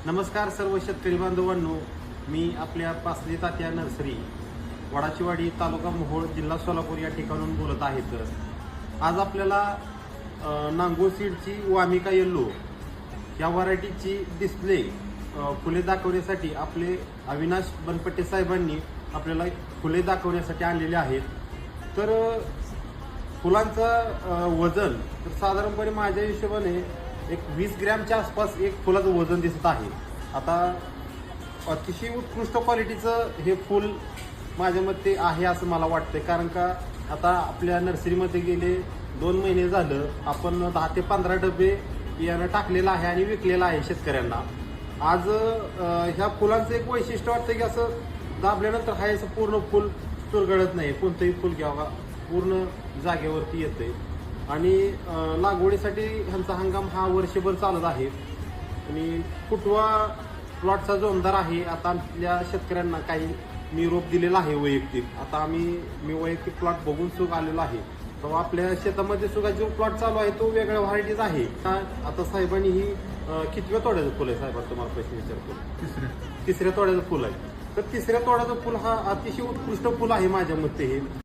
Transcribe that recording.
नमस्कार सर्व शेतकरी बांधवांनो, मी आपल्या पासली तात्या नर्सरी वडाचीवाडी तालुका मोहोळ जिल्हा सोलापूर या ठिकाणून बोलत आहे. तर आज आपल्याला नांगोर सीडची वामिका येल्लो या व्हरायटीची डिस्प्ले फुले दाखवण्यासाठी आपले अविनाश बनपट्टे साहेबांनी आपल्याला फुले दाखवण्यासाठी आणलेले आहेत. तर फुलांचं वजन तर साधारणपणे माझ्या हिशोबाने एक 20 ग्रॅमच्या आसपास एक फुलाचं वजन दिसत आहे. आता अतिशय उत्कृष्ट क्वालिटीचं हे फूल माझ्या मते आहे असं मला वाटतंय, कारण का आता आपल्या नर्सरीमध्ये गेले 2 महिने झालं आपण 10 ते 15 डबे बियाणं टाकलेलं आहे आणि विकलेलं आहे शेतकऱ्यांना. आज ह्या फुलांचं एक वैशिष्ट्य वाटतं की असं दाबल्यानंतर हा असं पूर्ण फुल चुरगळत नाही. कोणतंही फुल घ्यावा पूर्ण जागेवरती येते आणि लागवडीसाठी ह्यांचा हंगाम हा वर्षभर चालत आहे आणि फुटवा प्लॉटचा जोमदार आहे. आता आपल्या शेतकऱ्यांना काही मी रोप दिलेला आहे वैयक्तिक. आता मी वैयक्तिक प्लॉट बघून सुद्धा आलेलो आहे. तर आपल्या शेतामध्ये सुद्धा जो प्लॉट चालू आहे तो वेगळ्या व्हरायटीज आहे. आता साहेबांनी ही कितव्या तोड्याचं फुल आहे साहेब, तुम्हाला प्रश्न विचारतो? तिसऱ्या तोड्याचं फुल आहे. तर तिसऱ्या तोड्याचं फुल हा अतिशय उत्कृष्ट फुल आहे माझ्या मते. हे